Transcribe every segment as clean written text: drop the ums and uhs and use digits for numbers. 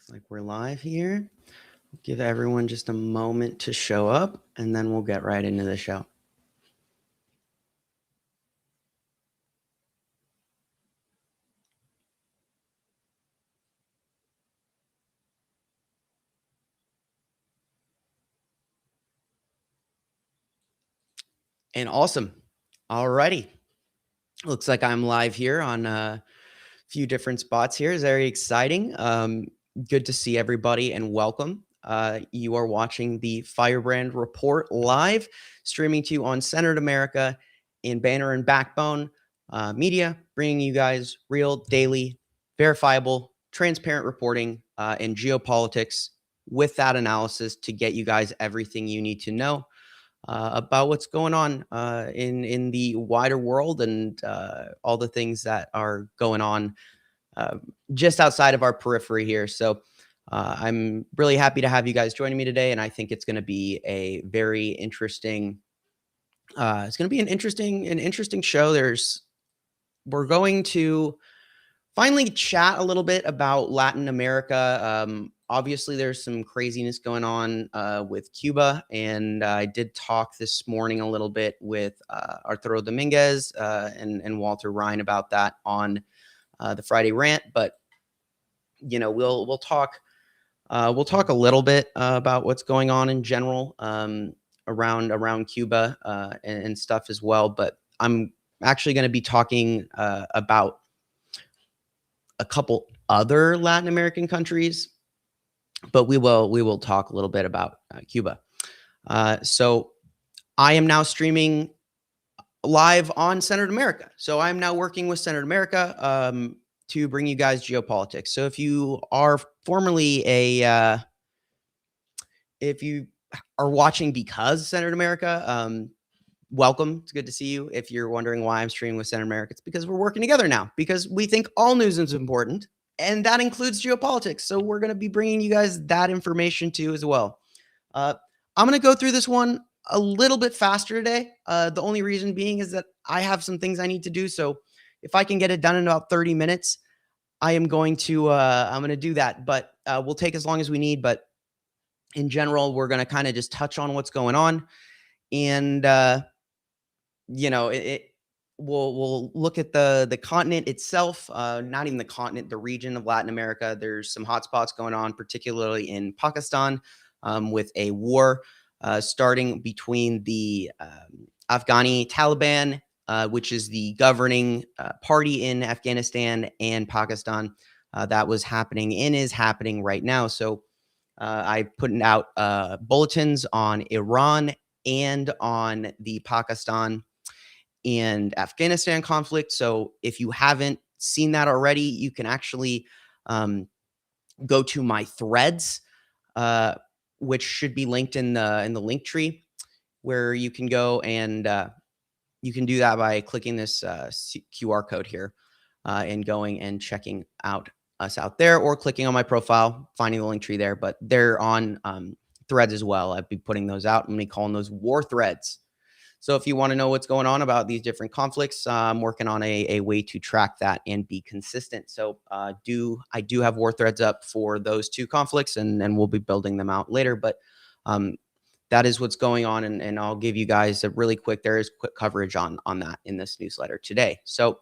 Looks like we're live here. Give everyone just a moment to show up, and then we'll get right into the show. And awesome. Alrighty. Looks like I'm live here on a few different spots here. It's very exciting. Good to see everybody and welcome. You are watching the Firebrand Report live, streaming to you on Centered America in Banner and Backbone Media, bringing you guys real, daily, verifiable, transparent reporting in geopolitics with that analysis to get you guys everything you need to know about what's going on in the wider world and all the things that are going on uh, just outside of our periphery here. So I'm really happy to have you guys joining me today, and I think it's going to be a very interesting. It's going to be an interesting show. We're going to finally chat a little bit about Latin America. Obviously, there's some craziness going on with Cuba, and I did talk this morning a little bit with Arturo Dominguez and Walter Ryan about that on the Friday rant. But we'll talk a little bit about what's going on in general around Cuba and stuff as well. But I'm actually going to be talking about a couple other Latin American countries, but we will talk a little bit about Cuba. So I am now streaming live on Centered America. So I'm now working with Centered America to bring you guys geopolitics. So if you are formerly if you are watching because Centered America, welcome. It's good to see you. If you're wondering why I'm streaming with Centered America, it's because we're working together now because we think all news is important, and that includes geopolitics. So we're going to be bringing you guys that information too as well. I'm going to go through this one a little bit faster today. The only reason being is that I have some things I need to do. So if I can get it done in about 30 minutes, I am going to do that. But we'll take as long as we need. But in general, we're going to kind of just touch on what's going on, and we'll look at the continent itself, not even the continent, the region of Latin America. There's some hotspots going on, particularly in Pakistan, with a war starting between the Afghani Taliban, which is the governing party in Afghanistan, and Pakistan. That was happening and is happening right now. So I put out bulletins on Iran and on the Pakistan and Afghanistan conflict. So if you haven't seen that already, you can actually go to my threads, which should be linked in the link tree, where you can go and you can do that by clicking this QR code here and going and checking out us out there, or clicking on my profile, finding the link tree there. But they're on threads as well. I'll be putting those out. I'm going to be calling those war threads. So if you want to know what's going on about these different conflicts, I'm working on a way to track that and be consistent. So I do have war threads up for those two conflicts, and we'll be building them out later. But that is what's going on, and I'll give you guys there is quick coverage on that in this newsletter today. So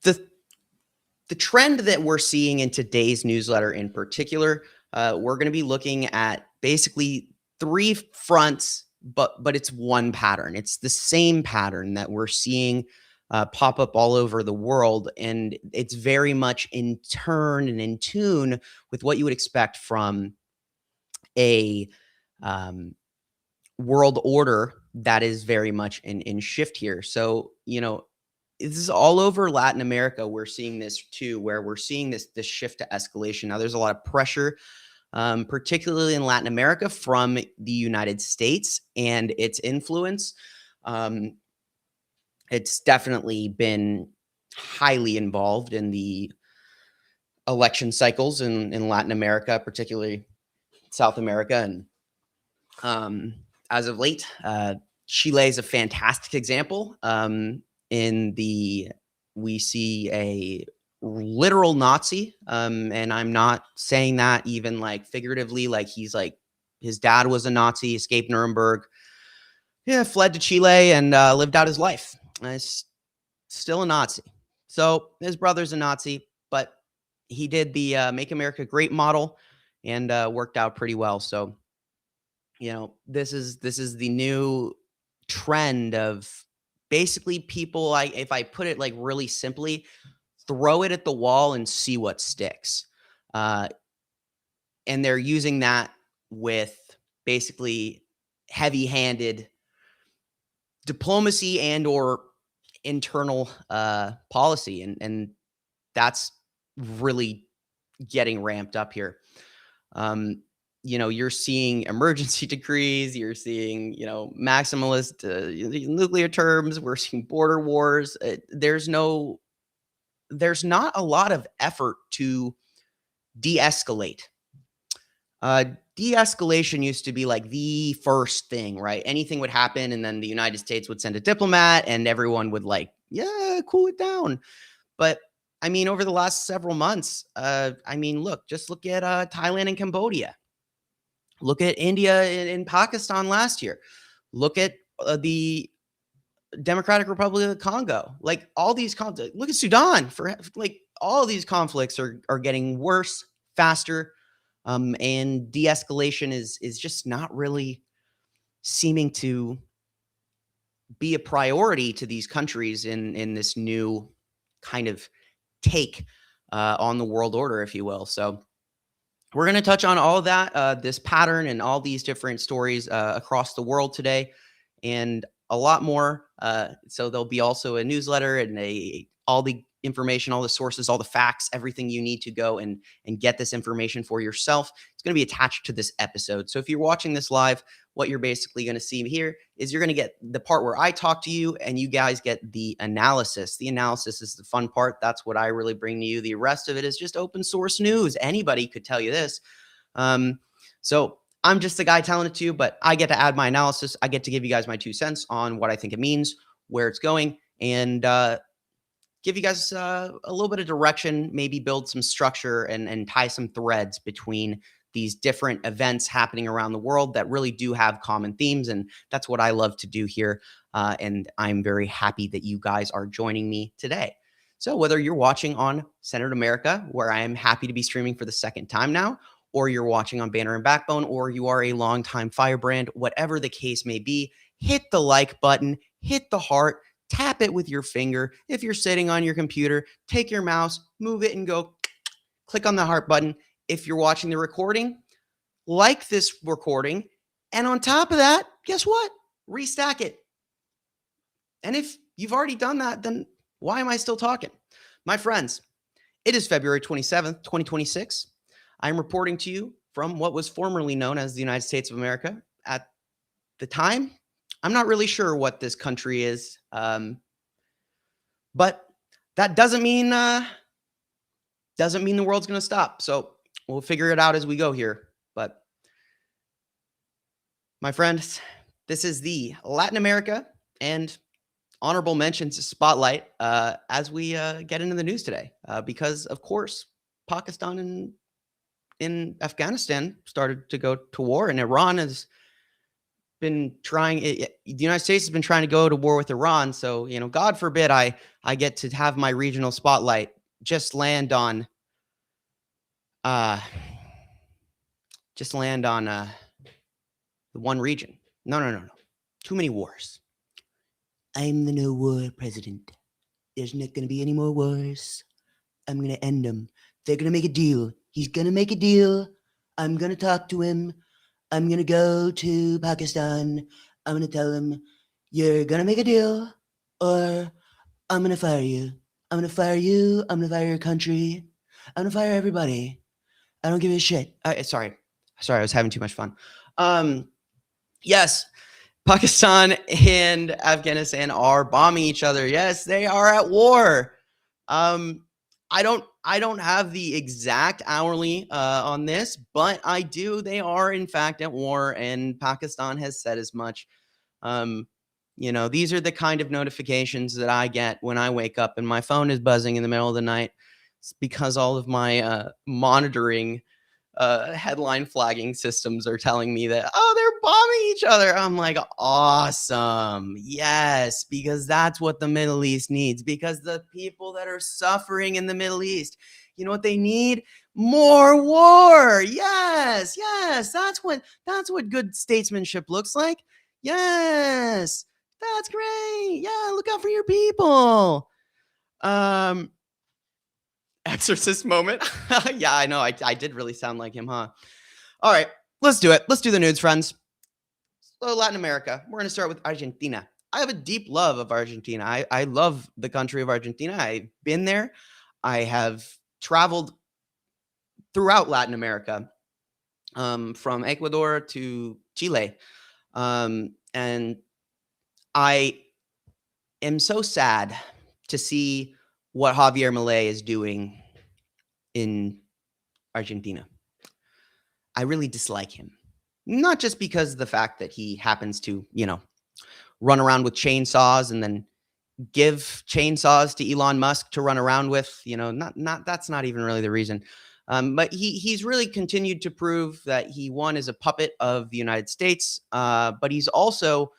the trend that we're seeing in today's newsletter in particular, we're going to be looking at basically three fronts, but it's one pattern. It's the same pattern that we're seeing pop up all over the world, and it's very much in turn and in tune with what you would expect from a world order that is very much in shift here. So this is all over Latin America. We're seeing this too, where we're seeing this shift to escalation. Now, there's a lot of pressure, particularly in Latin America, from the United States and its influence. It's definitely been highly involved in the election cycles in Latin America, particularly South America. And as of late, Chile is a fantastic example. We see a literal Nazi. And I'm not saying that even like figuratively, like he's like, his dad was a Nazi, escaped Nuremberg, yeah, fled to Chile and lived out his life. He's still a Nazi. So his brother's a Nazi, but he did the Make America Great model and worked out pretty well. So, this is the new trend of basically people, if I put it like really simply, throw it at the wall and see what sticks. Uh, and they're using that with basically heavy-handed diplomacy and or internal policy, and that's really getting ramped up here. You're seeing emergency decrees, you're seeing maximalist nuclear terms, we're seeing border wars. There's not a lot of effort to de-escalate. De-escalation used to be like the first thing, right? Anything would happen and then the United States would send a diplomat and everyone would like, yeah, cool it down. But I mean, over the last several months, just look at Thailand and Cambodia. Look at India and Pakistan last year. Look at the Democratic Republic of the Congo. Like all these conflicts. Look at Sudan. For like all of these conflicts are getting worse, faster, and de-escalation is just not really seeming to be a priority to these countries in this new kind of take on the world order, if you will. So we're going to touch on all of that, this pattern and all these different stories across the world today, and a lot more. So there'll be also a newsletter and all the information, all the sources, all the facts, everything you need to go and get this information for yourself. It's going to be attached to this episode. So if you're watching this live, what you're basically going to see here is you're going to get the part where I talk to you and you guys get the analysis. The analysis is the fun part. That's what I really bring to you. The rest of it is just open source news. Anybody could tell you this. So I'm just the guy telling it to you, but I get to add my analysis. I get to give you guys my 2 cents on what I think it means, where it's going, and give you guys a little bit of direction, maybe build some structure and tie some threads between these different events happening around the world that really do have common themes. And that's what I love to do here. And I'm very happy that you guys are joining me today. So whether you're watching on Centered America, where I am happy to be streaming for the second time now, or you're watching on Banner and Backbone, or you are a longtime Firebrand, whatever the case may be, hit the like button, hit the heart, tap it with your finger. If you're sitting on your computer, take your mouse, move it and go click on the heart button. If you're watching the recording, like this recording. And on top of that, guess what? Restack it. And if you've already done that, then why am I still talking? My friends, it is February 27th, 2026. I'm reporting to you from what was formerly known as the United States of America. At the time, I'm not really sure what this country is, but that doesn't mean the world's going to stop. So we'll figure it out as we go here. But my friends, this is the Latin America and honorable mentions spotlight as we get into the news today, because of course Pakistan and in Afghanistan started to go to war, and Iran has been trying. The United States has been trying to go to war with Iran. So God forbid I get to have my regional spotlight just land on the one region. No. Too many wars. I'm the no war president. There's not going to be any more wars. I'm going to end them. They're going to make a deal. He's going to make a deal. I'm going to talk to him. I'm going to go to Pakistan. I'm going to tell him, you're going to make a deal or I'm going to fire you. I'm going to fire you. I'm going to fire your country. I'm going to fire everybody. I don't give a shit. Sorry, I was having too much fun. Yes, Pakistan and Afghanistan are bombing each other. Yes, they are at war. I don't have the exact hourly on this, but I do. They are in fact at war, and Pakistan has said as much. These are the kind of notifications that I get when I wake up and my phone is buzzing in the middle of the night. It's because all of my monitoring headline flagging systems are telling me that, oh, they're bombing each other. I'm like, awesome. Yes, because that's what the Middle East needs. Because the people that are suffering in the Middle East, you know what they need? More war. Yes, yes. That's what good statesmanship looks like. Yes. That's great. Yeah, look out for your people. Um Exorcist moment. Yeah, I know. I did really sound like him, huh? All right, let's do it. Let's do the news, friends. So, Latin America. We're going to start with Argentina. I have a deep love of Argentina. I love the country of Argentina. I've been there. I have traveled throughout Latin America, from Ecuador to Chile. And I am so sad to see what Javier Milei is doing in Argentina. I really dislike him. Not just because of the fact that he happens to, run around with chainsaws and then give chainsaws to Elon Musk to run around with, not that's not even really the reason. But he's really continued to prove that he, one, is a puppet of the United States, but he's also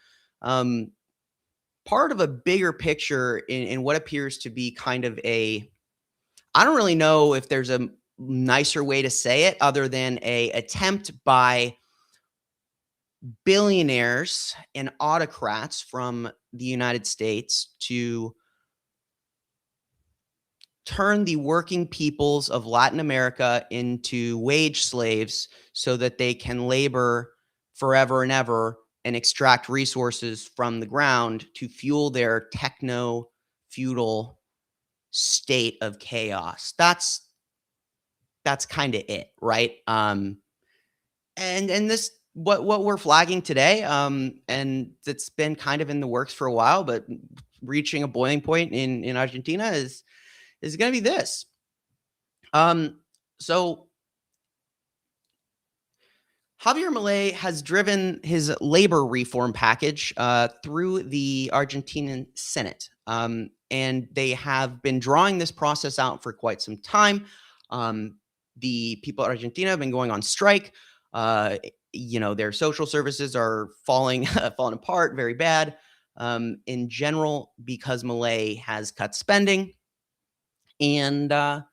part of a bigger picture in what appears to be kind of I don't really know if there's a nicer way to say it other than a attempt by billionaires and autocrats from the United States to turn the working peoples of Latin America into wage slaves so that they can labor forever and ever and extract resources from the ground to fuel their techno feudal state of chaos. That's kind of it, right? And this what we're flagging today, and it's been kind of in the works for a while, but reaching a boiling point in Argentina is going to be this. So Javier Milei has driven his labor reform package through the Argentinian Senate, and they have been drawing this process out for quite some time. The people of Argentina have been going on strike. Their social services are falling apart very bad, in general, because Milei has cut spending. And the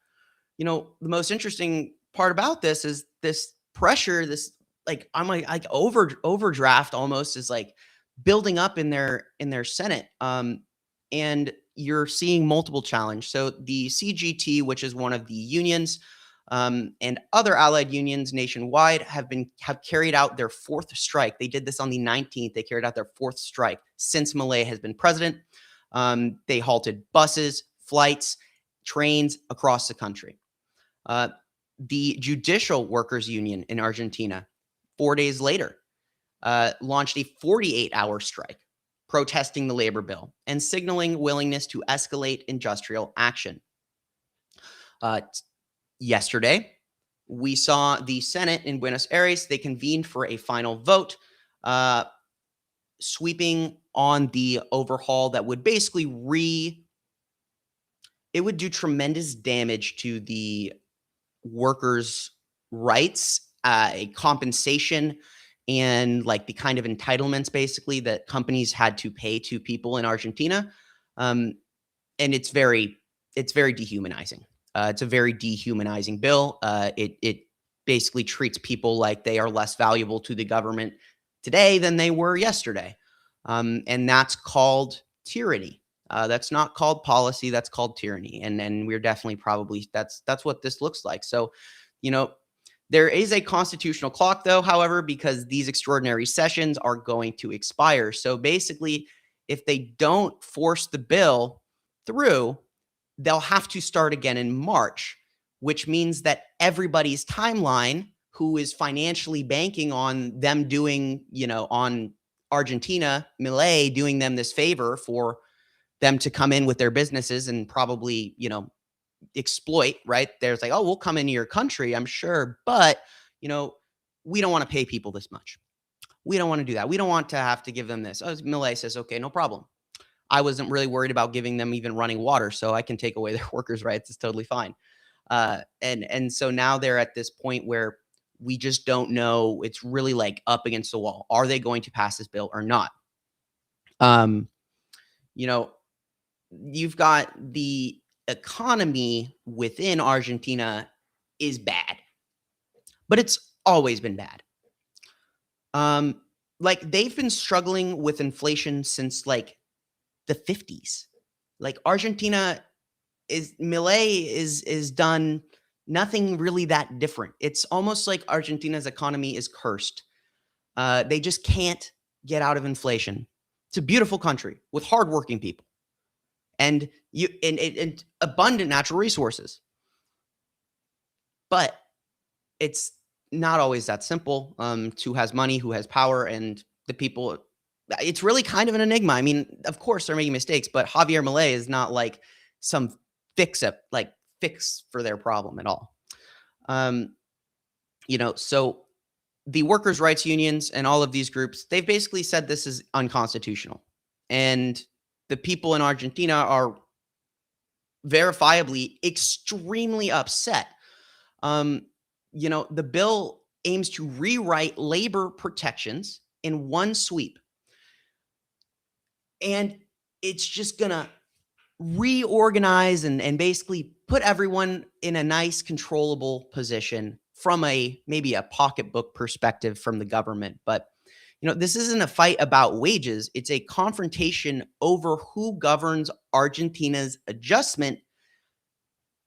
most interesting part about this is this pressure, this I'm like overdraft almost is like building up in their Senate. And you're seeing multiple challenge. So the CGT, which is one of the unions, and other allied unions nationwide, have carried out their fourth strike. They did this on the 19th. They carried out their fourth strike since Milei has been president. They halted buses, flights, trains across the country. The Judicial Workers Union in Argentina, 4 days later, launched a 48-hour strike, protesting the labor bill and signaling willingness to escalate industrial action. Yesterday, we saw the Senate in Buenos Aires. They convened for a final vote, sweeping on the overhaul that would basically it would do tremendous damage to the workers' rights, a compensation, and like the kind of entitlements basically that companies had to pay to people in Argentina. And it's very dehumanizing. It's a very dehumanizing bill. It basically treats people like they are less valuable to the government today than they were yesterday. And that's called tyranny. That's not called policy. That's called tyranny. And we're definitely that's what this looks like. So, there is a constitutional clock, though, however, because these extraordinary sessions are going to expire. So basically, if they don't force the bill through, they'll have to start again in March, which means that everybody's timeline who is financially banking on them doing, on Argentina, Milei doing them this favor for them to come in with their businesses and probably, exploit, right? There's like, oh, we'll come into your country, I'm sure, but, we don't want to pay people this much. We don't want to do that. We don't want to have to give them this. Oh, Milei says, okay, no problem. I wasn't really worried about giving them even running water, so I can take away their workers' rights. It's totally fine. And so now they're at this point where we just don't know. It's really like up against the wall. Are they going to pass this bill or not? Um, you know, you've got the economy within Argentina is bad, but it's always been bad. Um, like they've been struggling with inflation since like the 50s. Like Argentina is Milei is done nothing really that different. It's almost like Argentina's economy is cursed. They just can't get out of inflation. It's a beautiful country with hardworking people and and abundant natural resources, but it's not always that simple. Who has money, who has power, and the people. It's really kind of an enigma. I mean, of course they're making mistakes, but Javier Milei is not like some fix for their problem at all. Um, so the workers' rights unions and all of these groups, they've basically said this is unconstitutional. And the people in Argentina are verifiably extremely upset. The bill aims to rewrite labor protections in one sweep. And it's just going to reorganize and basically put everyone in a nice, controllable position from maybe a pocketbook perspective from the government. But, this isn't a fight about wages. It's a confrontation over who governs Argentina's adjustment,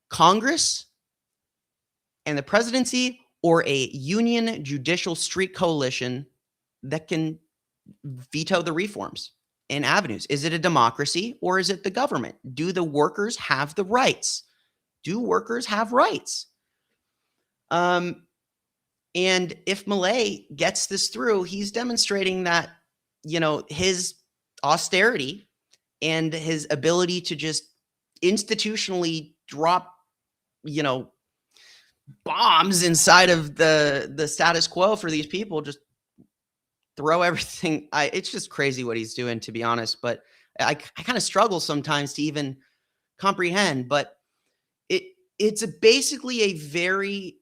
Congress and the presidency, or a union judicial street coalition that can veto the reforms and avenues. Is it a democracy or is it the government? Do the workers have the rights? Do workers have rights? And if Milei gets this through, he's demonstrating that, his austerity and his ability to just institutionally drop, bombs inside of the status quo for these people, just throw everything. It's just crazy what he's doing, to be honest. But I kind of struggle sometimes to even comprehend. But it's basically a very,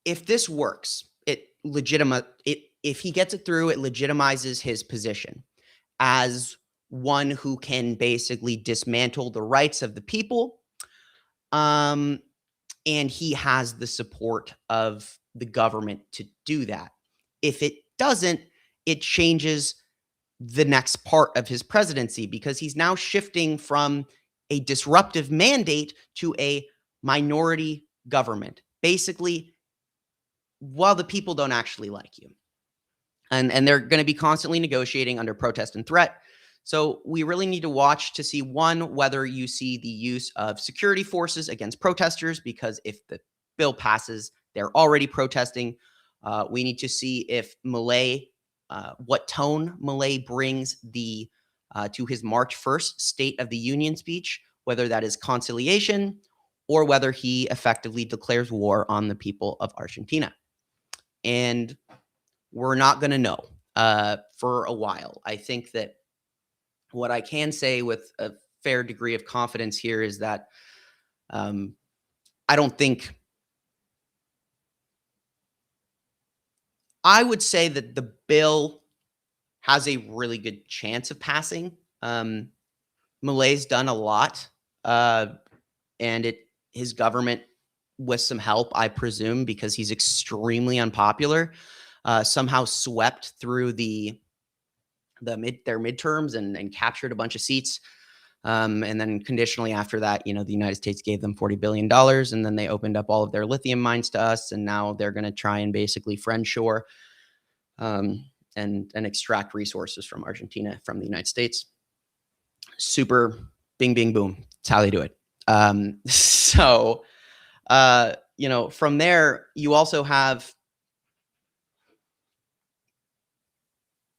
if this works, if he gets it through, it legitimizes his position as one who can basically dismantle the rights of the people. And he has the support of the government to do that. If it doesn't, it changes the next part of his presidency because he's now shifting from a disruptive mandate to a minority government. Basically, the people don't actually like you. And they're going to be constantly negotiating under protest and threat. So we really need to watch to see, one, whether you see the use of security forces against protesters, because if the bill passes, they're already protesting. We need to see if what tone Milei brings to his March 1st State of the Union speech, whether that is conciliation or whether he effectively declares war on the people of Argentina. And we're not going to know for a while. I think that what I can say with a fair degree of confidence here is that I don't think, I would say that the bill has a really good chance of passing. Milei's done a lot, and his government, with some help, I presume, because he's extremely unpopular, somehow swept through their midterms and captured a bunch of seats. And then conditionally after that, the United States gave them $40 billion, and then they opened up all of their lithium mines to us. And now they're going to try and basically friendshore and extract resources from Argentina, from the United States. Super bing, bing, boom. That's how they do it. From there, you also have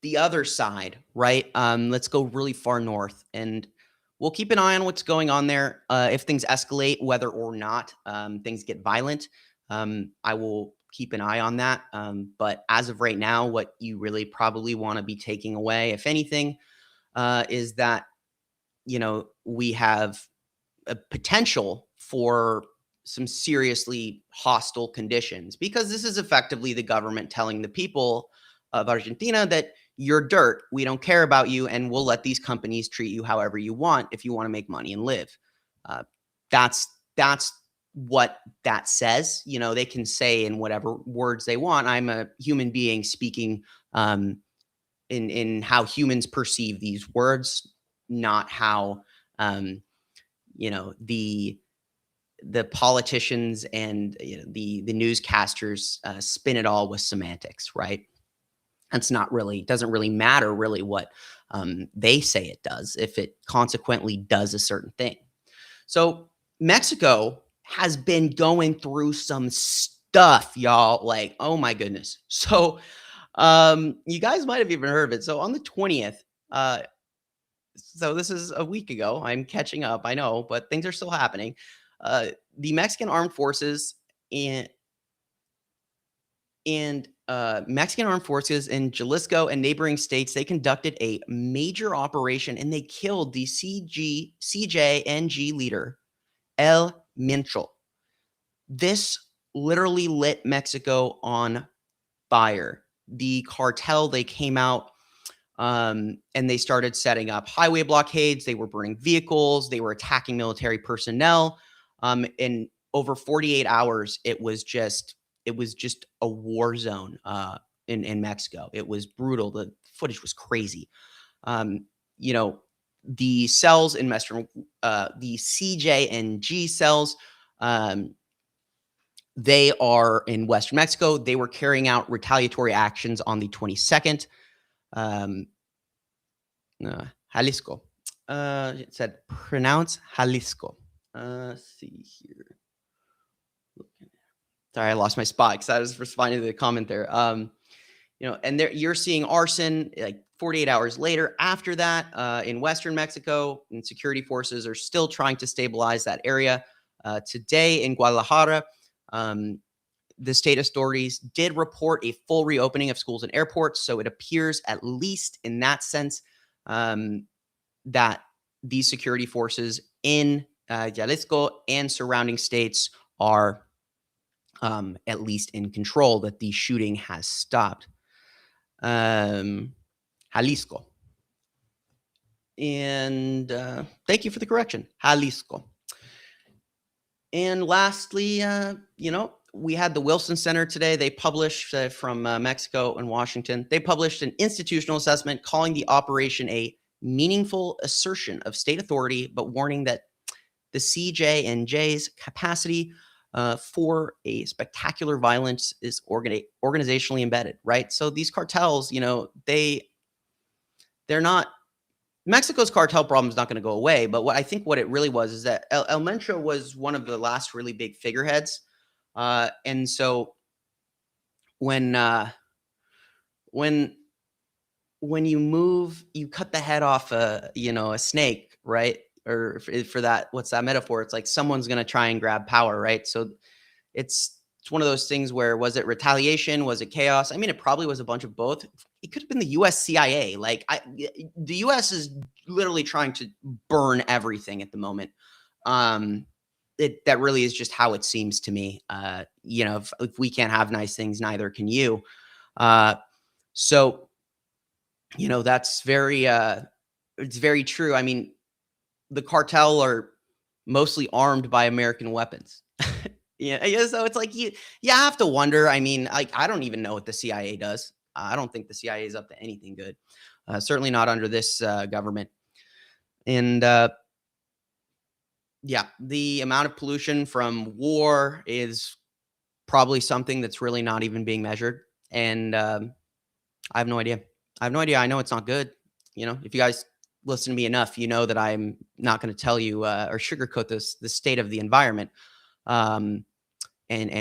the other side, right? Let's go really far north, and we'll keep an eye on what's going on there. If things escalate, whether or not things get violent, I will keep an eye on that. But as of right now, what you really probably want to be taking away, if anything, is that, we have a potential for some seriously hostile conditions, because this is effectively the government telling the people of Argentina that you're dirt, we don't care about you, and we'll let these companies treat you however you want if you want to make money and live. Uh, that's what that says. They can say in whatever words they want. I'm a human being speaking in how humans perceive these words, not how the politicians and the newscasters spin it all with semantics, right? That's not really doesn't really matter really what they say it does if it consequently does a certain thing. So Mexico has been going through some stuff, y'all. Like, oh my goodness. So you guys might have even heard of it. So on the 20th, so this is a week ago. I'm catching up, I know, but things are still happening. Uh, the Mexican armed forces and Mexican armed forces in Jalisco and neighboring states, they conducted a major operation and they killed the CJNG leader, El Minchel. This literally lit Mexico on fire. The cartel, they came out and they started setting up highway blockades. They were burning vehicles. They were attacking military personnel. In over 48 hours, it was just a war zone in Mexico. It was brutal. The footage was crazy. You know, the cells in Western, the CJNG cells, they are in Western Mexico. They were carrying out retaliatory actions on the 22nd. Jalisco. It said pronounce Jalisco. Let's see here. Sorry, I lost my spot because I was responding to the comment there. And there you're seeing arson like 48 hours later. After that, in Western Mexico, and security forces are still trying to stabilize that area. Today in Guadalajara, the state authorities did report a full reopening of schools and airports. So it appears, at least in that sense, that these security forces in Jalisco and surrounding states are at least in control, that the shooting has stopped. Jalisco. And thank you for the correction. Jalisco. And lastly, we had the Wilson Center today. They published from Mexico and Washington. They published an institutional assessment calling the operation a meaningful assertion of state authority, but warning that the CJNJ's capacity for a spectacular violence is organizationally embedded, right? So these cartels, they're not. Mexico's cartel problem is not going to go away, but what it really was is that El Mencho was one of the last really big figureheads, and so when you cut the head off a snake, right? Or for that, what's that metaphor? It's like someone's going to try and grab power, right? So it's one of those things where, was it retaliation? Was it chaos? I mean, it probably was a bunch of both. It could have been the US CIA. The US is literally trying to burn everything at the moment. That really is just how it seems to me. If we can't have nice things, neither can you. So that's it's very true. I mean, the cartel are mostly armed by American weapons. Yeah. So it's like you have to wonder. I mean, I don't even know what the CIA does. I don't think the CIA is up to anything good. Certainly not under this government. And the amount of pollution from war is probably something that's really not even being measured. And I have no idea. I know it's not good. If you guys listen to me enough, you know that I'm not going to tell you or sugarcoat the state of the environment. And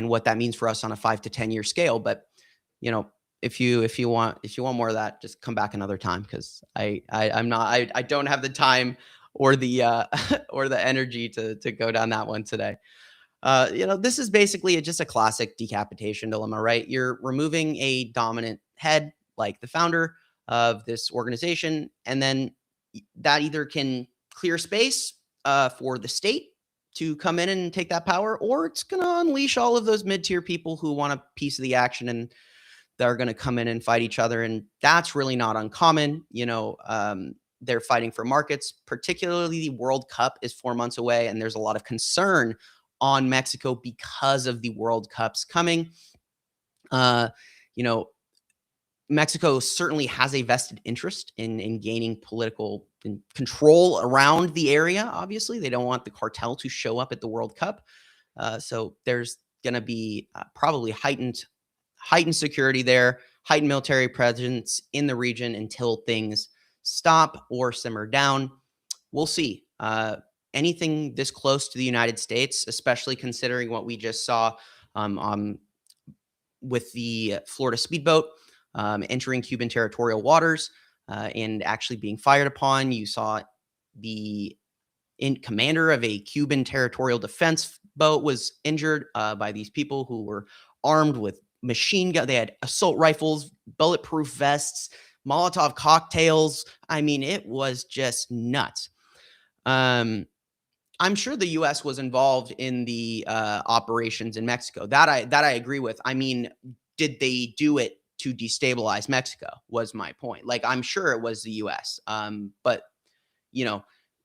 what that means for us on a 5 to 10 year scale. But if you want more of that, just come back another time, because I don't have the time or the or the energy to go down that one today. This is basically just a classic decapitation dilemma, right? You're removing a dominant head, like the founder of this organization, and then that either can clear space for the state to come in and take that power, or it's going to unleash all of those mid-tier people who want a piece of the action and they're going to come in and fight each other. And that's really not uncommon. They're fighting for markets, particularly the World Cup is 4 months away. And there's a lot of concern on Mexico because of the World Cups coming. You know, Mexico certainly has a vested interest in gaining political control around the area. Obviously, they don't want the cartel to show up at the World Cup. So there's going to be probably heightened security there, heightened military presence in the region until things stop or simmer down. We'll see. Anything this close to the United States, especially considering what we just saw with the Florida speedboat entering Cuban territorial waters and actually being fired upon. You saw the commander of a Cuban territorial defense boat was injured by these people who were armed with machine gun. They had assault rifles, bulletproof vests, Molotov cocktails. I mean, it was just nuts. I'm sure the U.S. was involved in the operations in Mexico. That I agree with. I mean, did they do it to destabilize Mexico? Was my point. Like, I'm sure it was the U.S. But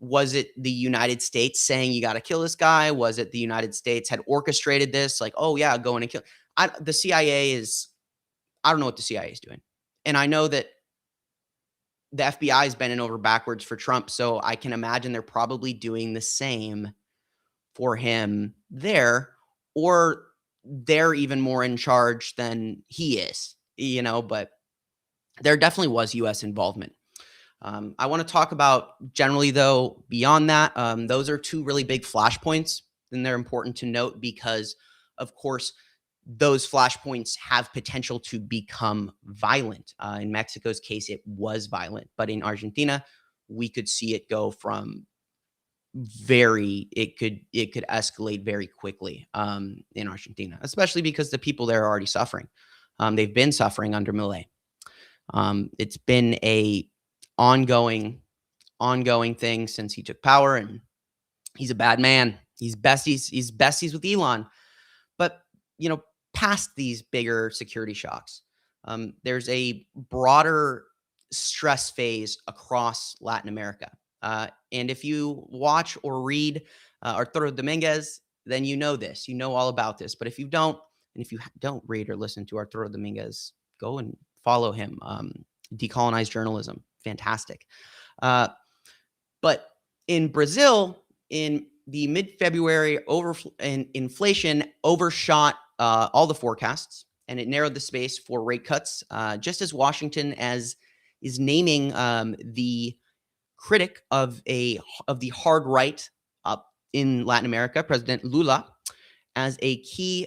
was it the United States saying you got to kill this guy? Was it the United States had orchestrated this? Like, oh yeah, go in and kill. The CIA is. I don't know what the CIA is doing, and I know that the FBI is bending over backwards for Trump, so I can imagine they're probably doing the same for him there, or they're even more in charge than he is, but there definitely was U.S. involvement. I want to talk about generally, though, beyond that, those are two really big flashpoints, and they're important to note because, of course, those flashpoints have potential to become violent. In Mexico's case, it was violent, but in Argentina, we could see it go from it could escalate very quickly in Argentina, especially because the people there are already suffering. They've been suffering under Milei. It's been a ongoing thing since he took power, and he's a bad man. He's besties with Elon, but past these bigger security shocks, there's a broader stress phase across Latin America. And if you watch or read Arturo Dominguez, then you know this. You know all about this. But if you don't, and if you don't read or listen to Arturo Dominguez, go and follow him. Decolonize journalism. Fantastic. But in Brazil, in the mid-February, inflation overshot all the forecasts, and it narrowed the space for rate cuts, just as Washington is naming the critic of the hard right in Latin America, President Lula, as a key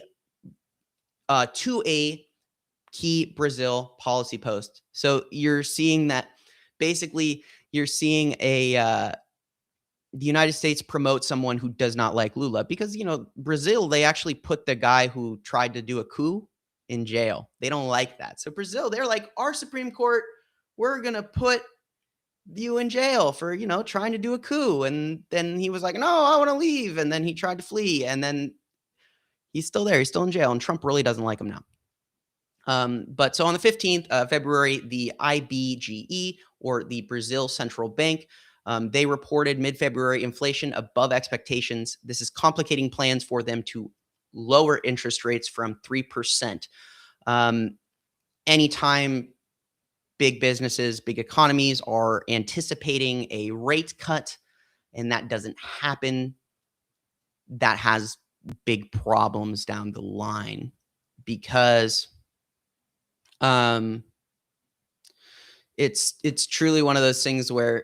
Brazil policy post. So you're seeing that basically you're seeing the United States promote someone who does not like Lula because, Brazil, they actually put the guy who tried to do a coup in jail. They don't like that. So Brazil, they're like, our Supreme Court, we're going to put you in jail for, trying to do a coup. And then he was like, no, I want to leave. And then he tried to flee. And then he's still there. He's still in jail. And Trump really doesn't like him now. But so on the 15th of February, the IBGE, or the Brazil Central Bank, they reported mid-February inflation above expectations. This is complicating plans for them to lower interest rates from 3%. Anytime big businesses, big economies are anticipating a rate cut and that doesn't happen, that has big problems down the line because it's truly one of those things where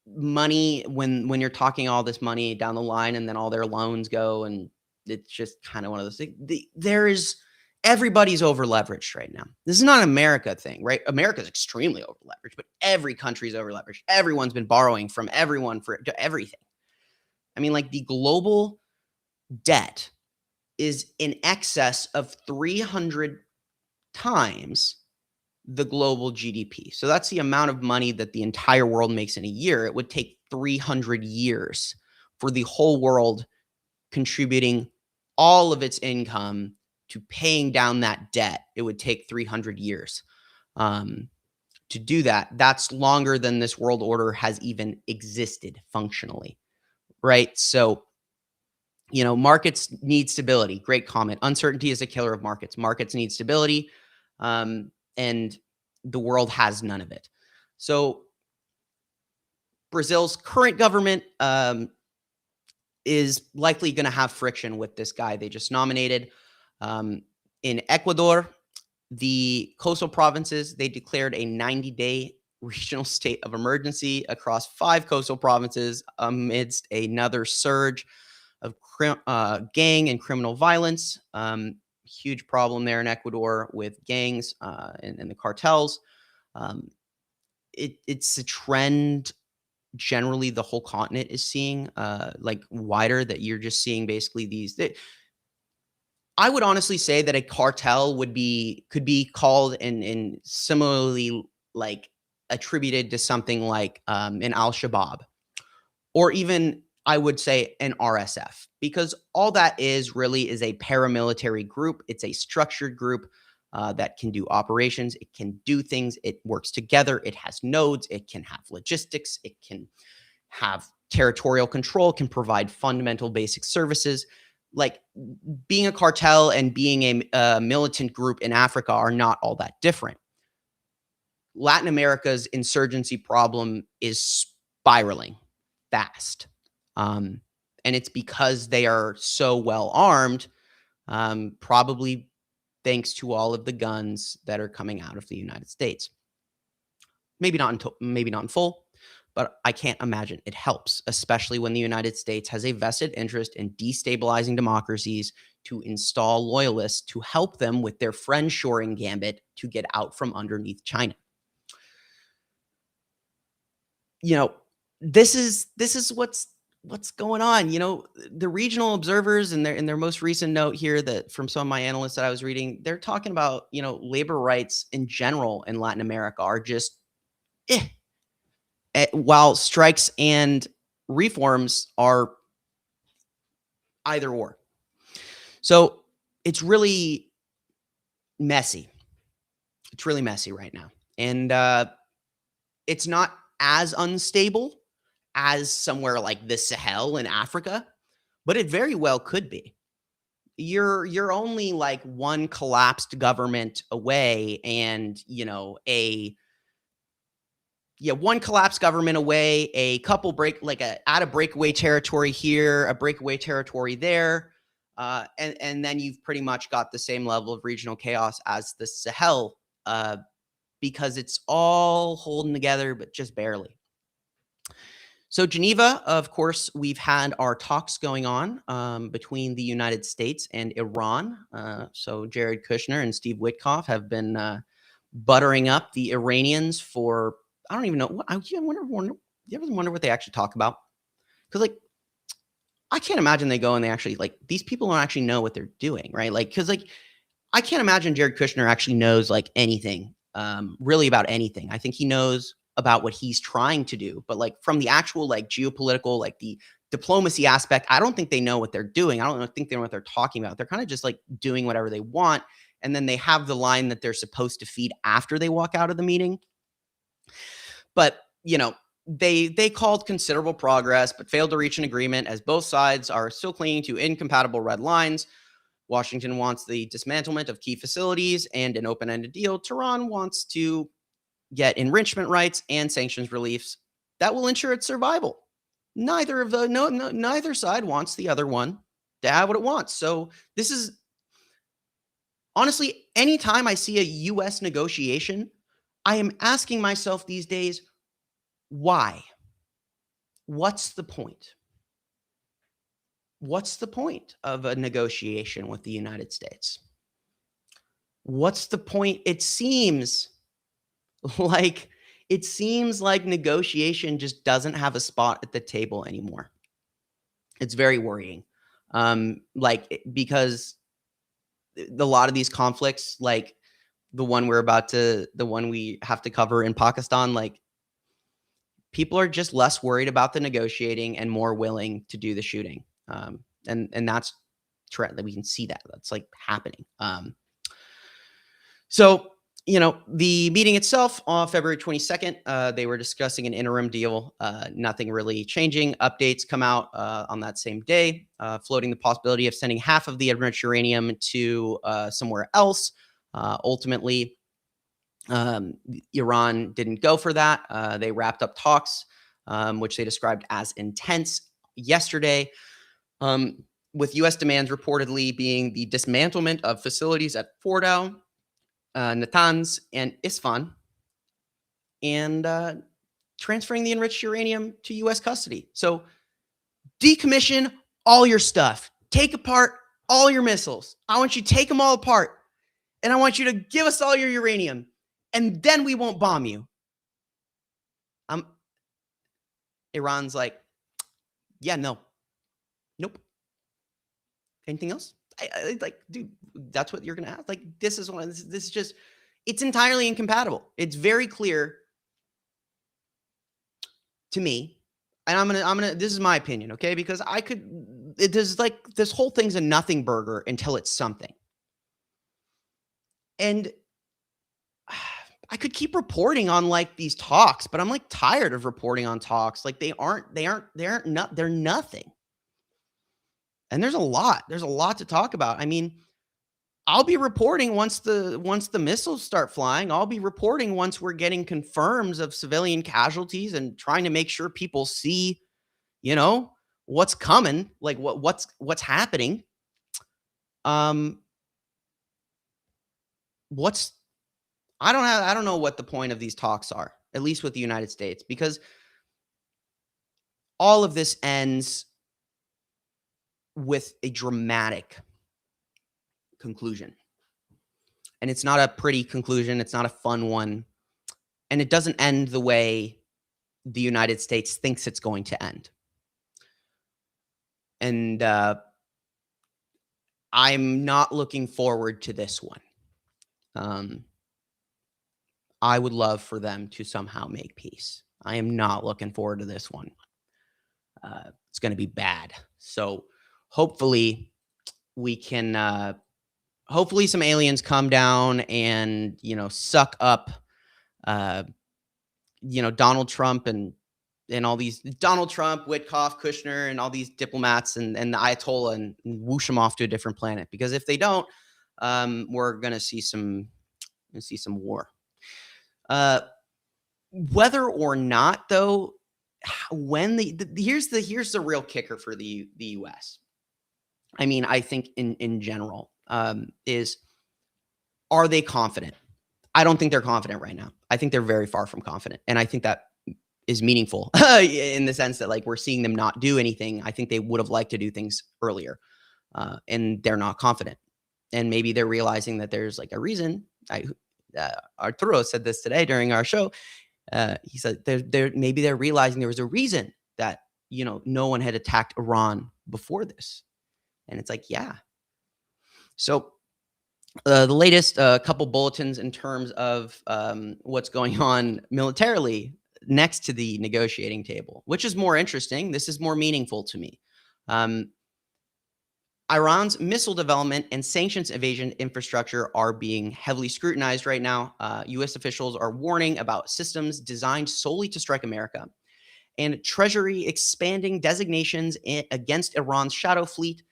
money, when you're talking all this money down the line and then all their loans go, and it's just kind of one of those things. Everybody's over leveraged right now. This is not an America thing, right? America's extremely over leveraged, but every country's over leveraged. Everyone's been borrowing from everyone for everything. I mean, like, the global debt is in excess of 300 times the global GDP. So that's the amount of money that the entire world makes in a year. It would take 300 years for the whole world contributing all of its income to paying down that debt, it would take 300 years to do that. That's longer than this world order has even existed functionally, right? So, markets need stability. Great comment. Uncertainty is a killer of markets. Markets need stability, and the world has none of it. So, Brazil's current government is likely going to have friction with this guy they just nominated. In Ecuador, the coastal provinces, they declared a 90-day regional state of emergency across 5 coastal provinces amidst another surge of gang and criminal violence. Huge problem there in Ecuador with gangs and the cartels. It's a trend generally the whole continent is seeing, like wider, that you're just seeing basically I would honestly say that a cartel could be called and similarly like attributed to something like an Al-Shabaab, or even I would say an RSF, because all that is really is a paramilitary group. It's a structured group that can do operations. It can do things. It works together. It has nodes. It can have logistics. It can have territorial control, can provide fundamental basic services. Like, being a cartel and being a militant group in Africa are not all that different. Latin America's insurgency problem is spiraling fast. And it's because they are so well armed, probably thanks to all of the guns that are coming out of the United States. Maybe not in full, but I can't imagine it helps, especially when the United States has a vested interest in destabilizing democracies to install loyalists to help them with their friend-shoring gambit to get out from underneath China. This is what's going on. The regional observers in their most recent note here, that from some of my analysts that I was reading, they're talking about, labor rights in general in Latin America are just while strikes and reforms are either or. So it's really messy. It's really messy right now. And it's not as unstable as somewhere like the Sahel in Africa, but it very well could be. You're only like one collapsed government away, and one collapsed government away, a couple add a breakaway territory here, a breakaway territory there, and then you've pretty much got the same level of regional chaos as the Sahel, because it's all holding together, but just barely. So Geneva, of course, we've had our talks going on between the United States and Iran. So Jared Kushner and Steve Witkoff have been buttering up the Iranians for, I don't even know what. You ever wonder what they actually talk about? Because I can't imagine they go and they actually, these people don't actually know what they're doing, right? Because I can't imagine Jared Kushner actually knows anything really about anything. I think he knows about what he's trying to do, but from the actual geopolitical, the diplomacy aspect, I don't think they know what they're doing. I don't think they know what they're talking about. They're kind of just doing whatever they want, and then they have the line that they're supposed to feed after they walk out of the meeting. But they called considerable progress, but failed to reach an agreement as both sides are still clinging to incompatible red lines. Washington wants the dismantlement of key facilities and an open-ended deal. Tehran wants to get enrichment rights and sanctions reliefs that will ensure its survival. Neither side wants the other one to have what it wants. So this is, honestly, anytime I see a U.S. negotiation, I am asking myself these days, why? What's the point? What's the point of a negotiation with the United States? What's the point? It seems like negotiation just doesn't have a spot at the table anymore. It's very worrying. Because a lot of these conflicts, like the one we have to cover in Pakistan, people are just less worried about the negotiating and more willing to do the shooting. And that's trend that we can see that's like happening. So, the meeting itself on February 22nd, they were discussing an interim deal. Nothing really changing. Updates come out on that same day, floating the possibility of sending half of the enriched uranium to somewhere else. Ultimately, Iran didn't go for that. They wrapped up talks, which they described as intense yesterday, with U.S. demands reportedly being the dismantlement of facilities at Fordow, Natanz, and Isfahan, and transferring the enriched uranium to U.S. custody. So decommission all your stuff. Take apart all your missiles. I want you to take them all apart, and I want you to give us all your uranium, and then we won't bomb you. Iran's like, yeah, no. Nope. Anything else? I like, dude, that's what you're gonna ask. Like, this is just, it's entirely incompatible. It's very clear to me, and I'm gonna. This is my opinion, okay? Because there's like, this whole thing's a nothing burger until it's something, and I could keep reporting on like these talks, but I'm like tired of reporting on talks. Like they're nothing. And there's a lot to talk about. I mean, I'll be reporting once the missiles start flying. I'll be reporting once we're getting confirms of civilian casualties and trying to make sure people see, what's coming, like what's happening. I don't know what the point of these talks are, at least with the United States, because all of this ends with a dramatic conclusion. And it's not a pretty conclusion. It's not a fun one. And it doesn't end the way the United States thinks it's going to end. And I'm not looking forward to this one. I would love for them to somehow make peace. I am not looking forward to this one. It's going to be bad. So hopefully we can, hopefully some aliens come down and, suck up, Donald Trump and all these, Donald Trump, Witkoff, Kushner, and all these diplomats and the Ayatollah, and whoosh them off to a different planet. Because if they don't, we're going to see some war. Whether or not, though, when here's the real kicker for the U.S. I mean, I think in general, is, are they confident? I don't think they're confident right now. I think they're very far from confident, and I think that is meaningful in the sense that, like, we're seeing them not do anything. I think they would have liked to do things earlier, and they're not confident, and maybe they're realizing that there's like a reason. Arturo said this today during our show. He said maybe they're realizing there was a reason that, no one had attacked Iran before this. And it's like, yeah. So the latest couple bulletins in terms of what's going on militarily next to the negotiating table, which is more interesting. This is more meaningful to me. Iran's missile development and sanctions evasion infrastructure are being heavily scrutinized right now. U.S. officials are warning about systems designed solely to strike America, and Treasury expanding designations against Iran's shadow fleet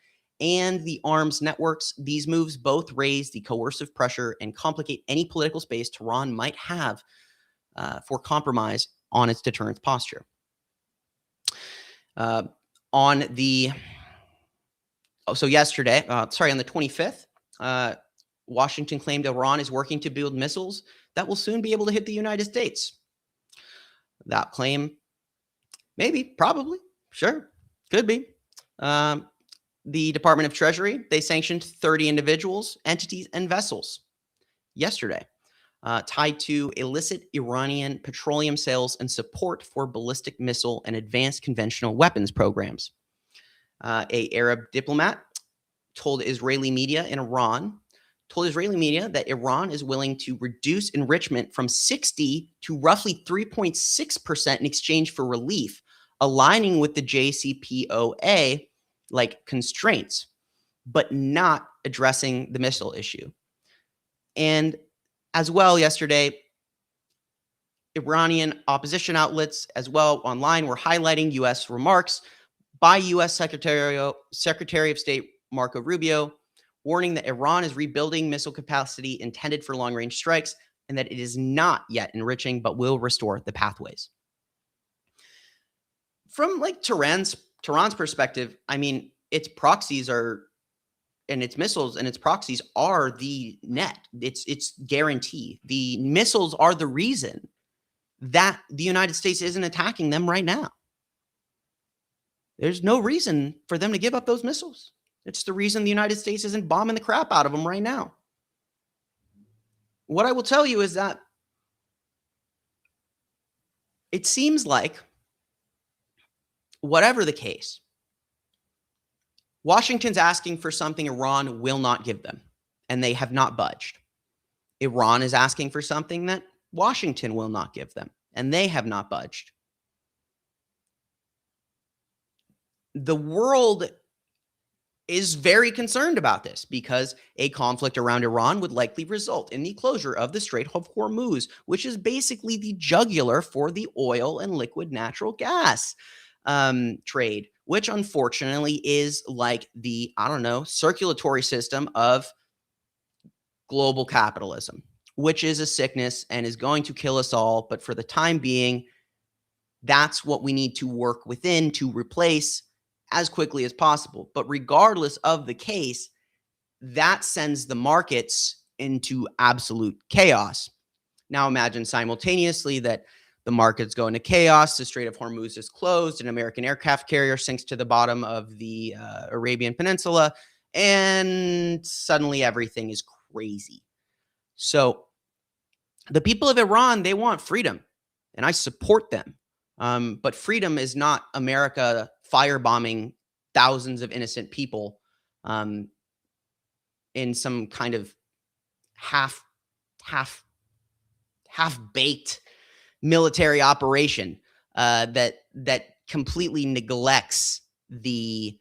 and the arms networks. These moves both raise the coercive pressure and complicate any political space Tehran might have for compromise on its deterrence posture. So yesterday, on the 25th, Washington claimed Iran is working to build missiles that will soon be able to hit the United States. That claim, maybe, probably, sure, could be. The Department of Treasury, they sanctioned 30 individuals, entities, and vessels yesterday, tied to illicit Iranian petroleum sales and support for ballistic missile and advanced conventional weapons programs. A Arab diplomat told Israeli media in Iran told Israeli media that Iran is willing to reduce enrichment from 60 to roughly 3.6% in exchange for relief, aligning with the JCPOA constraints, but not addressing the missile issue. And as well, yesterday, Iranian opposition outlets as well online were highlighting U.S. remarks by U.S. Secretary of State Marco Rubio, warning that Iran is rebuilding missile capacity intended for long-range strikes and that it is not yet enriching but will restore the pathways. From Tehran's perspective, I mean, its proxies are, and its missiles and its proxies are the net. It's guarantee. The missiles are the reason that the United States isn't attacking them right now. There's no reason for them to give up those missiles. It's the reason the United States isn't bombing the crap out of them right now. What I will tell you is that it seems like, whatever the case, Washington's asking for something Iran will not give them, and they have not budged. Iran is asking for something that Washington will not give them, and they have not budged. The world is very concerned about this because a conflict around Iran would likely result in the closure of the Strait of Hormuz, which is basically the jugular for the oil and liquid natural gas trade, which unfortunately is like the, circulatory system of global capitalism, which is a sickness and is going to kill us all. But for the time being, that's what we need to work within to replace as quickly as possible. But regardless of the case, that sends the markets into absolute chaos. Now imagine simultaneously that the markets go into chaos, the Strait of Hormuz is closed, an American aircraft carrier sinks to the bottom of the Arabian Peninsula, and suddenly everything is crazy. So the people of Iran, they want freedom, and I support them. But freedom is not America firebombing thousands of innocent people in some kind of half-baked military operation that completely neglects the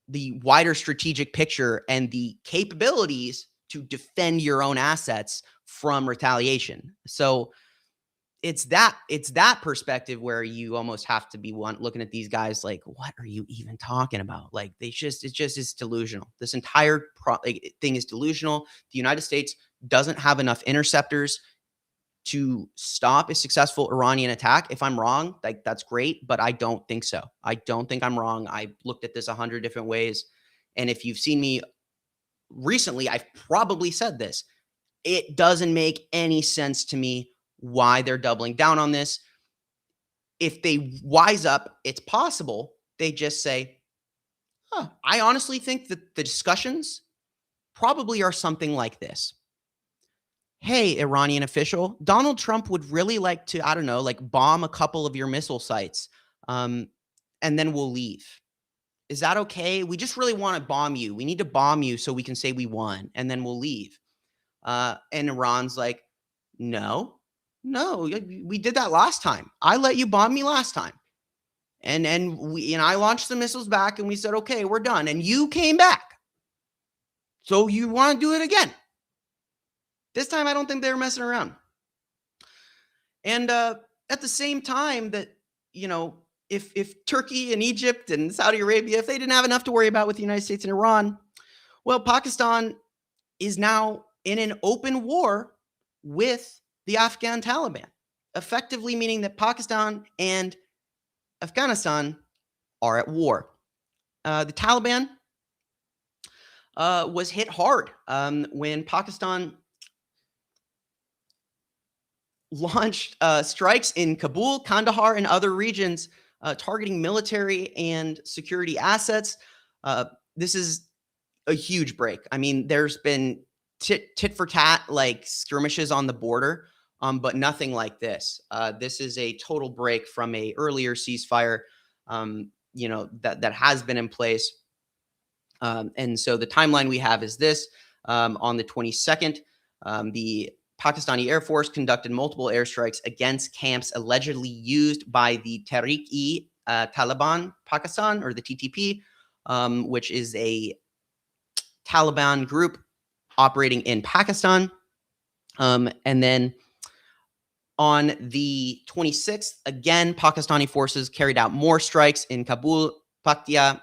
wider strategic picture and the capabilities to defend your own assets from retaliation. So it's that perspective where you almost have to be looking at these guys like, what are you even talking about? Like, it's delusional. This entire thing is delusional. The United States doesn't have enough interceptors to stop a successful Iranian attack. If I'm wrong, that's great, but I don't think so. I don't think I'm wrong. I looked at this 100 different ways. And if you've seen me recently, I've probably said this. It doesn't make any sense to me why they're doubling down on this. If they wise up, it's possible they just say, I honestly think that the discussions probably are something like this. Hey, Iranian official, Donald Trump would really like to, bomb a couple of your missile sites, and then we'll leave. Is that okay? We just really want to bomb you. We need to bomb you so we can say we won, and then we'll leave. And Iran's like, no, we did that last time. I let you bomb me last time. And I launched the missiles back and we said, okay, we're done. And you came back. So you want to do it again. This time, I don't think they were messing around. And at the same time that, if Turkey and Egypt and Saudi Arabia, if they didn't have enough to worry about with the United States and Iran, well, Pakistan is now in an open war with the Afghan Taliban, effectively meaning that Pakistan and Afghanistan are at war. The Taliban was hit hard when Pakistan launched strikes in Kabul, Kandahar, and other regions targeting military and security assets. This is a huge break. I mean, there's been tit for tat skirmishes on the border, but nothing like this. This is a total break from a earlier ceasefire, that has been in place. And so the timeline we have is this. On the 22nd, the Pakistani Air Force conducted multiple airstrikes against camps allegedly used by the Tehrik-e-Taliban Pakistan, or the TTP, which is a Taliban group operating in Pakistan. And then on the 26th, again, Pakistani forces carried out more strikes in Kabul, Paktia,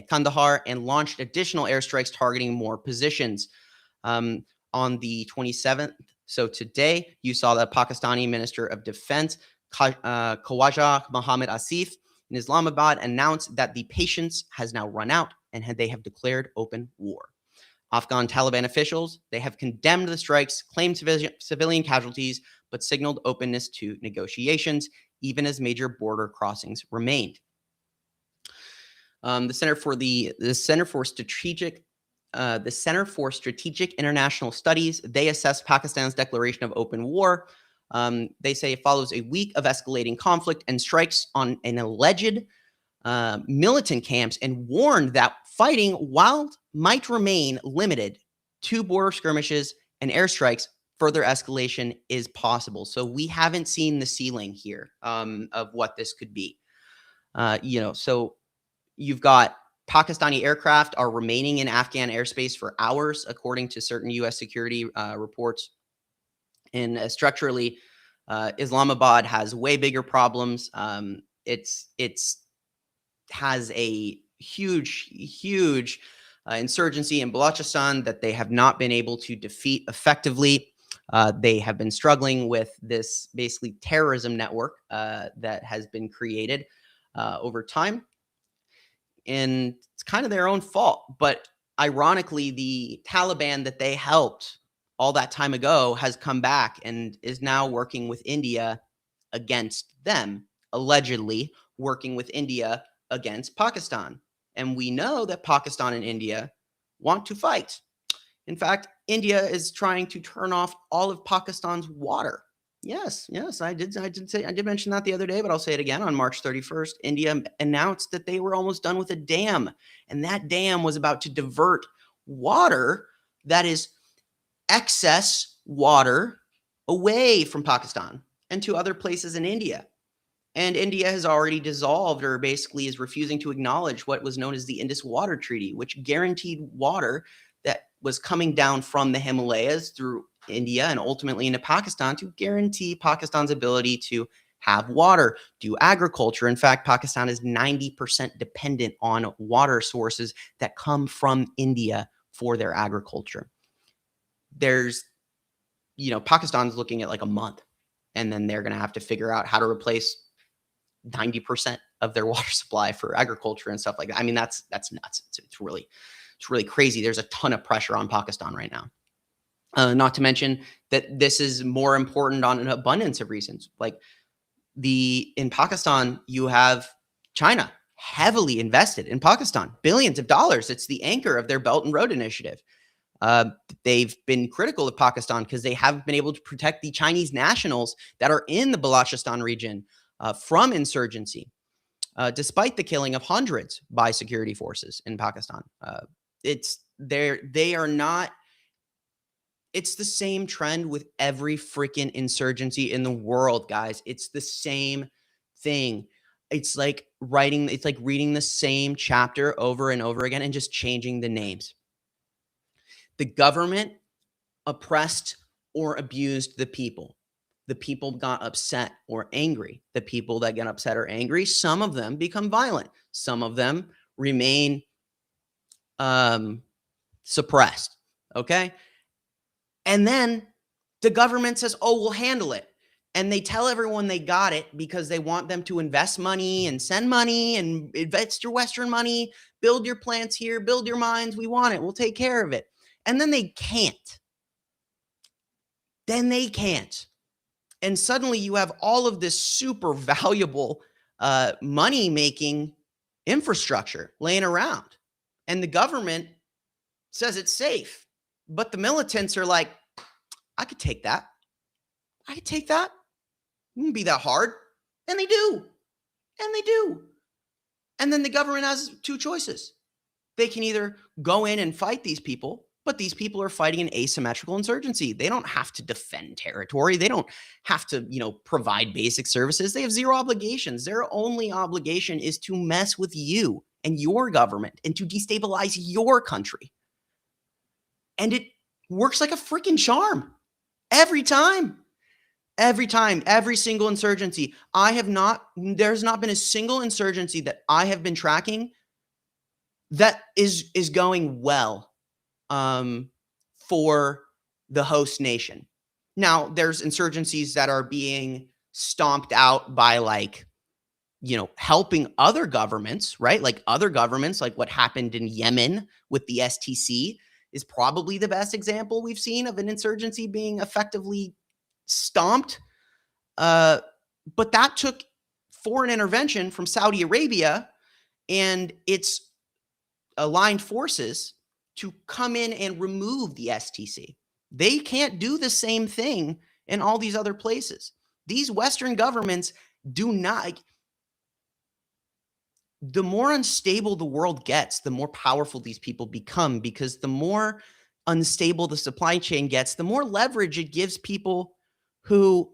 Kandahar, and launched additional airstrikes targeting more positions. On the 27th, so today, you saw the Pakistani Minister of Defense, Khawaja Mohammad Asif, in Islamabad announced that the patience has now run out and they have declared open war. Afghan Taliban officials, they have condemned the strikes, claimed civilian casualties, but signaled openness to negotiations, even as major border crossings remained. The Center for Strategic International Studies, they assess Pakistan's declaration of open war. They say it follows a week of escalating conflict and strikes on an alleged militant camps, and warned that fighting, while might remain limited to border skirmishes and airstrikes, further escalation is possible. So we haven't seen the ceiling here of what this could be. So you've got Pakistani aircraft are remaining in Afghan airspace for hours, according to certain U.S. security reports. And structurally, Islamabad has way bigger problems. It's has a huge insurgency in Balochistan that they have not been able to defeat effectively. They have been struggling with this basically terrorism network that has been created over time. And it's kind of their own fault. But ironically, the Taliban that they helped all that time ago has come back and is now working with India against them, allegedly working with India against Pakistan. And we know that Pakistan and India want to fight. In fact, India is trying to turn off all of Pakistan's water. Yes, I did mention that the other day, but I'll say it again. On March 31st, India announced that they were almost done with a dam, and that dam was about to divert water that is excess water away from Pakistan and to other places in India. And India has already dissolved, or basically is refusing to acknowledge, what was known as the Indus Water Treaty, which guaranteed water that was coming down from the Himalayas through India and ultimately into Pakistan to guarantee Pakistan's ability to have water, do agriculture. In fact, Pakistan is 90% dependent on water sources that come from India for their agriculture. Pakistan's looking at like a month, and then they're going to have to figure out how to replace 90% of their water supply for agriculture and stuff like that. I mean, that's nuts. It's really crazy. There's a ton of pressure on Pakistan right now. Not to mention that this is more important on an abundance of reasons. Like in Pakistan, you have China heavily invested in Pakistan, billions of dollars. It's the anchor of their Belt and Road Initiative. They've been critical of Pakistan because they haven't been able to protect the Chinese nationals that are in the Balochistan region from insurgency, despite the killing of hundreds by security forces in Pakistan. They are not. It's the same trend with every freaking insurgency in the world, guys. It's the same thing. It's like reading the same chapter over and over again and just changing the names. The government oppressed or abused the people. The people got upset or angry. The people that get upset or angry, some of them become violent. Some of them remain suppressed. Okay. And then the government says, oh, we'll handle it. And they tell everyone they got it because they want them to invest money and send money and invest your Western money, build your plants here, build your mines. We want it. We'll take care of it. And then they can't. And suddenly you have all of this super valuable money-making infrastructure laying around. And the government says it's safe. But the militants are like, I could take that. It wouldn't be that hard. And they do. And then the government has two choices. They can either go in and fight these people, but these people are fighting an asymmetrical insurgency. They don't have to defend territory. They don't have to, provide basic services. They have zero obligations. Their only obligation is to mess with you and your government and to destabilize your country. And it works like a freaking charm every time. Every time, every single insurgency. There's not been a single insurgency that I have been tracking that is going well for the host nation. Now, there's insurgencies that are being stomped out by helping other governments, right? Like other governments, like what happened in Yemen with the STC is probably the best example we've seen of an insurgency being effectively stomped. But that took foreign intervention from Saudi Arabia and its aligned forces to come in and remove the STC. They can't do the same thing in all these other places. These Western governments do not. The more unstable the world gets, the more powerful these people become, because the more unstable the supply chain gets, the more leverage it gives people who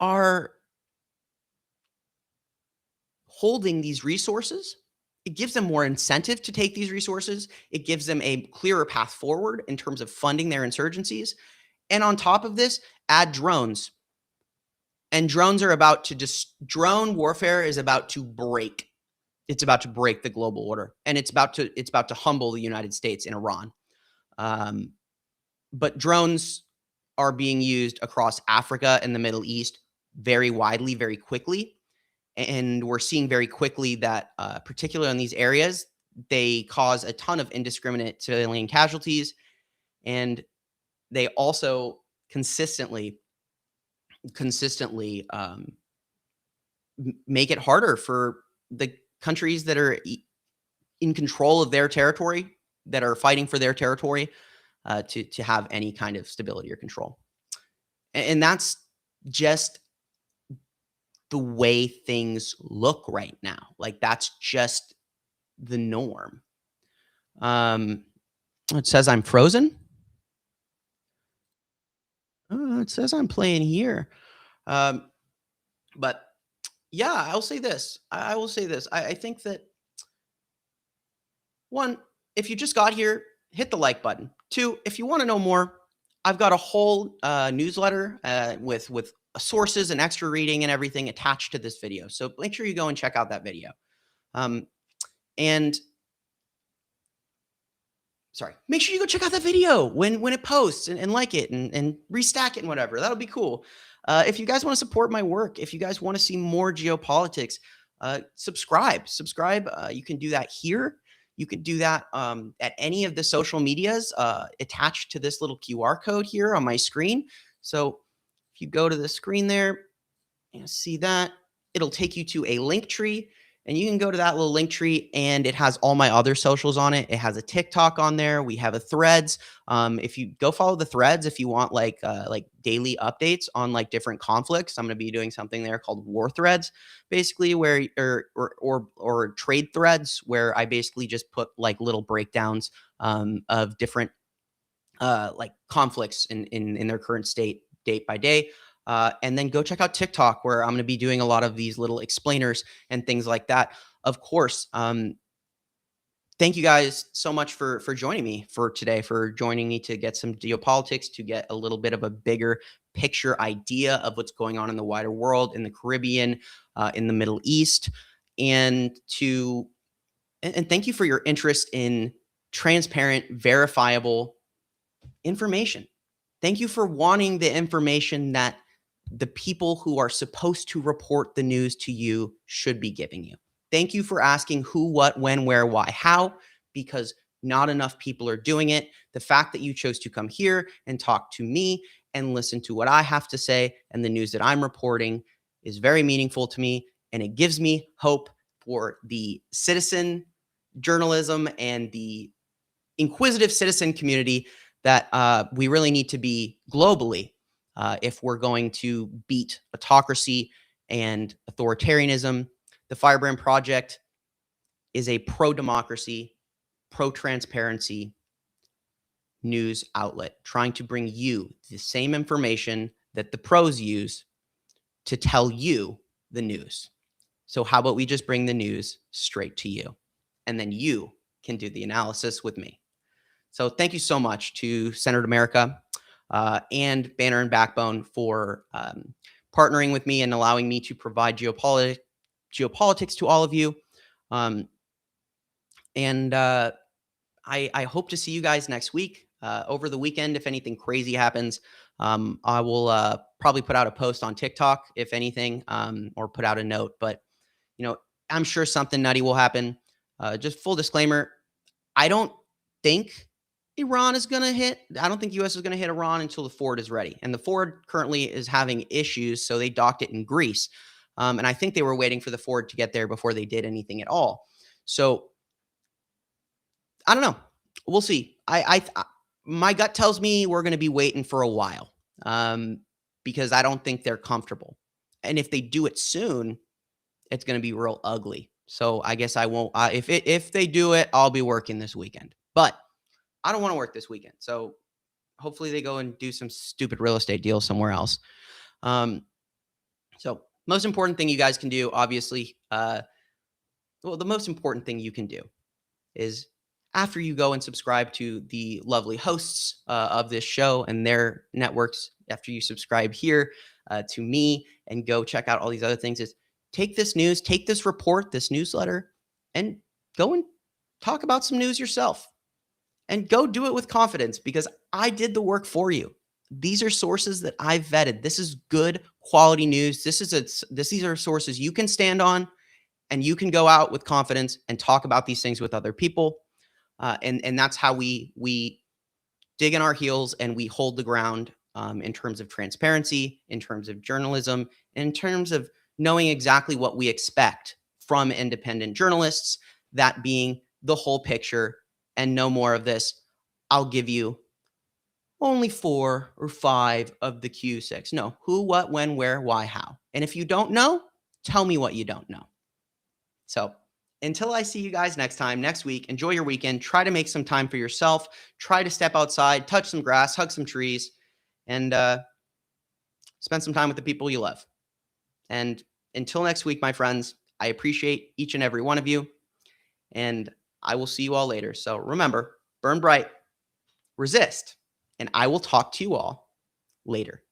are holding these resources. It gives them more incentive to take these resources. It gives them a clearer path forward in terms of funding their insurgencies. And on top of this, add drones. And drones are about to drone warfare is about to break. It's about to break the global order, and it's about to humble the United States and Iran. But drones are being used across Africa and the Middle East very widely, very quickly. And we're seeing very quickly that, particularly in these areas, they cause a ton of indiscriminate civilian casualties. And they also consistently make it harder for the countries that are in control of their territory, that are fighting for their territory, to have any kind of stability or control. And that's just the way things look right now. Like, that's just the norm. It says I'm frozen. It says I'm playing here. But yeah, I'll say this. I will say this. I think that, one, if you just got here, hit the like button. Two, if you want to know more, I've got a whole newsletter with sources and extra reading and everything attached to this video. So make sure you go and check out that video. Make sure you go check out that video when it posts and like it and restack it and whatever. That'll be cool. If you guys want to support my work, if you guys want to see more geopolitics, subscribe. You can do that here. You can do that at any of the social medias attached to this little QR code here on my screen. So if you go to the screen there, you see that, it'll take you to a link tree, and you can go to that little link tree, and it has all my other socials on it. It has a TikTok on there. We have a Threads. If you go follow the Threads, if you want like daily updates on like different conflicts, I'm going to be doing something there called War Threads, basically, where or Trade Threads, where I basically just put like little breakdowns of different like conflicts in their current state, date by day. And then go check out TikTok, where I'm going to be doing a lot of these little explainers and things like that. Of course, thank you guys so much for joining me for today, for joining me to get some geopolitics, to get a little bit of a bigger picture idea of what's going on in the wider world, in the Caribbean, in the Middle East, and thank you for your interest in transparent, verifiable information. Thank you for wanting the information that the people who are supposed to report the news to you should be giving you. Thank you for asking who, what, when, where, why, how, because not enough people are doing it. The fact that you chose to come here and talk to me and listen to what I have to say and the news that I'm reporting is very meaningful to me, and it gives me hope for the citizen journalism and the inquisitive citizen community that we really need to be globally if we're going to beat autocracy and authoritarianism. The Firebrand Project is a pro-democracy, pro-transparency news outlet trying to bring you the same information that the pros use to tell you the news. So how about we just bring the news straight to you, and then you can do the analysis with me. So thank you so much to Centered America and Banner and Backbone for partnering with me and allowing me to provide geopolitics to all of you. I hope to see you guys next week. Over the weekend, if anything crazy happens, I will probably put out a post on TikTok, if anything, or put out a note. But, I'm sure something nutty will happen. Just full disclaimer, I don't think Iran is going to hit. I don't think U.S. is going to hit Iran until the Ford is ready. And the Ford currently is having issues, so they docked it in Greece. And I think they were waiting for the Ford to get there before they did anything at all. So I don't know. We'll see. My gut tells me we're going to be waiting for a while because I don't think they're comfortable. And if they do it soon, it's going to be real ugly. So I guess I won't. If they do it, I'll be working this weekend. But I don't want to work this weekend. So hopefully they go and do some stupid real estate deal somewhere else. So most important thing you guys can do, obviously, the most important thing you can do is after you go and subscribe to the lovely hosts of this show and their networks, after you subscribe here to me and go check out all these other things, is take this news, take this report, this newsletter, and go and talk about some news yourself. And go do it with confidence because I did the work for you. These are sources that I've vetted. This is good quality news. These are sources you can stand on, and you can go out with confidence and talk about these things with other people. And that's how we dig in our heels and we hold the ground in terms of transparency, in terms of journalism, in terms of knowing exactly what we expect from independent journalists, that being the whole picture and no more of this. I'll give you only 4 or 5 of the Q6. No, who, what, when, where, why, how. And if you don't know, tell me what you don't know. So until I see you guys next week, enjoy your weekend. Try to make some time for yourself. Try to step outside, touch some grass, hug some trees, and spend some time with the people you love. And until next week, my friends, I appreciate each and every one of you, and I will see you all later. So remember, burn bright, resist, and I will talk to you all later.